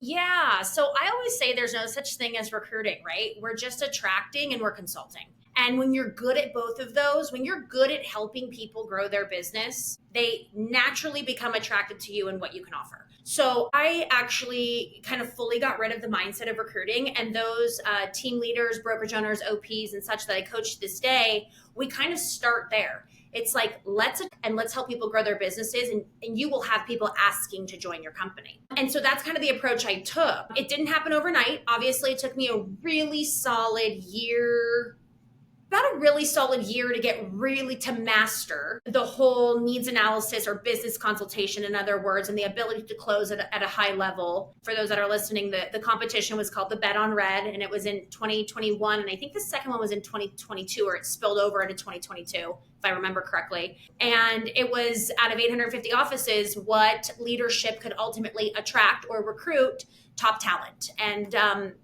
Yeah. So I always say there's no such thing as recruiting, right? We're just attracting and we're consulting. And when you're good at both of those, when you're good at helping people grow their business, they naturally become attracted to you and what you can offer. So I actually kind of fully got rid of the mindset of recruiting, and those team leaders, brokerage owners, OPs, and such that I coach to this day, we kind of start there. It's like, let's help people grow their businesses, and you will have people asking to join your company. And so that's kind of the approach I took. It didn't happen overnight. Obviously, it took me a really solid year, about a really solid year to get really to master the whole needs analysis or business consultation, in other words, and the ability to close at a high level. For those that are listening, the competition was called the Bet on Red, and it was in 2021. And I think the second one was in 2022, or it spilled over into 2022, if I remember correctly. And it was out of 850 offices, what leadership could ultimately attract or recruit top talent. And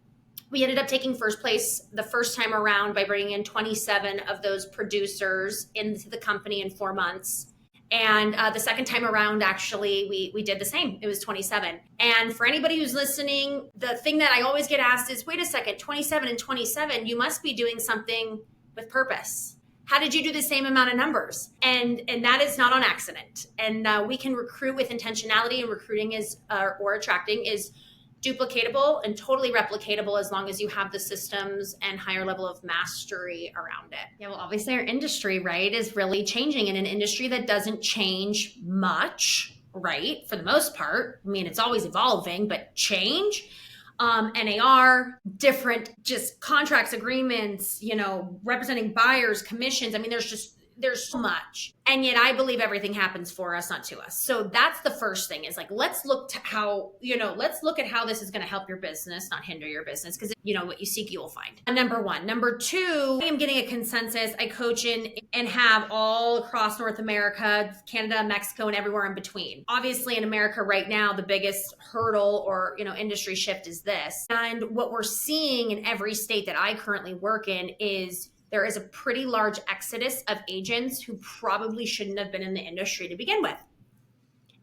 we ended up taking first place the first time around by bringing in 27 of those producers into the company in 4 months. And the second time around, actually, we did the same. It was 27. And for anybody who's listening, the thing that I always get asked is, wait a second, 27 and 27, you must be doing something with purpose. How did you do the same amount of numbers? And that is not on accident. And we can recruit with intentionality, and recruiting is or attracting is duplicatable and totally replicatable as long as you have the systems and higher level of mastery around it. Yeah, well, obviously our industry, right, is really changing, in an industry that doesn't change much, right? For the most part. I mean, it's always evolving, but change. NAR, different just contracts, agreements, representing buyers, commissions. I mean, there's so much. And yet I believe everything happens for us, not to us. So that's the first thing, is like, let's look at how this is going to help your business, not hinder your business. Because what you seek, you will find. Number one. Number two, I am getting a consensus. I coach in and have all across North America, Canada, Mexico, and everywhere in between. Obviously in America right now, the biggest hurdle or, industry shift is this. And what we're seeing in every state that I currently work in is there is a pretty large exodus of agents who probably shouldn't have been in the industry to begin with.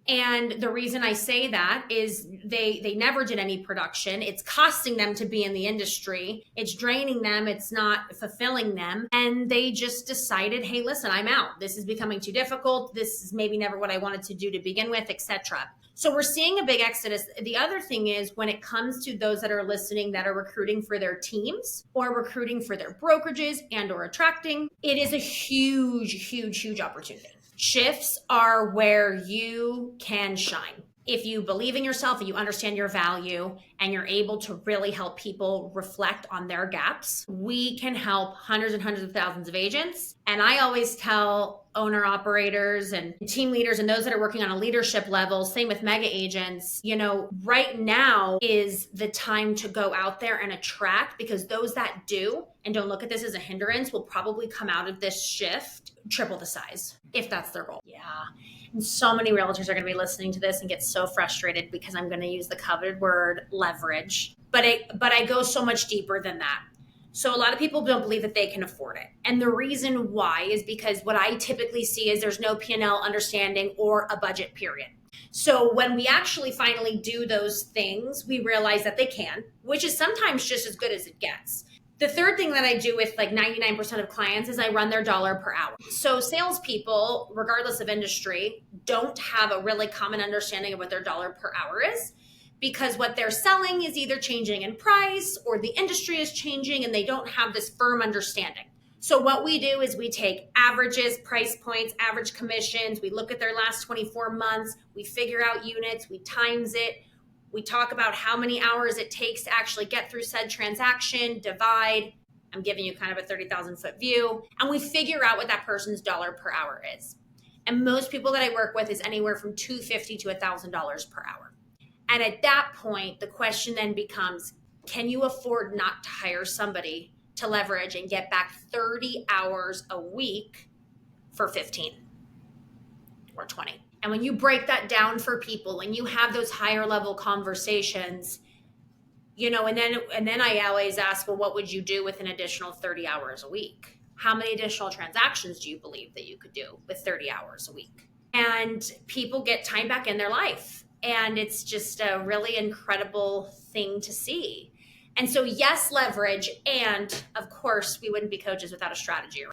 And the reason I say that is they never did any production. It's costing them to be in the industry. It's draining them. It's not fulfilling them. And they just decided, hey, listen, I'm out. This is becoming too difficult. This is maybe never what I wanted to do to begin with, etc. So we're seeing a big exodus. The other thing is, when it comes to those that are listening that are recruiting for their teams or recruiting for their brokerages and or attracting, it is a huge, huge, huge opportunity. Shifts are where you can shine. If you believe in yourself and you understand your value and you're able to really help people reflect on their gaps, we can help hundreds and hundreds of thousands of agents. And I always tell owner operators and team leaders and those that are working on a leadership level, same with mega agents, right now is the time to go out there and attract, because those that do and don't look at this as a hindrance will probably come out of this shift triple the size, if that's their goal. Yeah. And so many realtors are going to be listening to this and get so frustrated because I'm going to use the coveted word leverage. But I go so much deeper than that. So a lot of people don't believe that they can afford it. And the reason why is because what I typically see is there's no P&L understanding or a budget, period. So when we actually finally do those things, we realize that they can, which is sometimes just as good as it gets. The third thing that I do with like 99% of clients is I run their dollar per hour. So salespeople, regardless of industry, don't have a really common understanding of what their dollar per hour is, because what they're selling is either changing in price or the industry is changing and they don't have this firm understanding. So what we do is we take averages, price points, average commissions. We look at their last 24 months. We figure out units. We times it. We talk about how many hours it takes to actually get through said transaction, divide. I'm giving you kind of a 30,000 foot view. And we figure out what that person's dollar per hour is. And most people that I work with is anywhere from $250 to $1,000 per hour. And at that point, the question then becomes, can you afford not to hire somebody to leverage and get back 30 hours a week for 15 or 20? And when you break that down for people and you have those higher level conversations, and then I always ask, well, what would you do with an additional 30 hours a week? How many additional transactions do you believe that you could do with 30 hours a week? And people get time back in their life. And it's just a really incredible thing to see. And so, yes, leverage. And of course, we wouldn't be coaches without a strategy.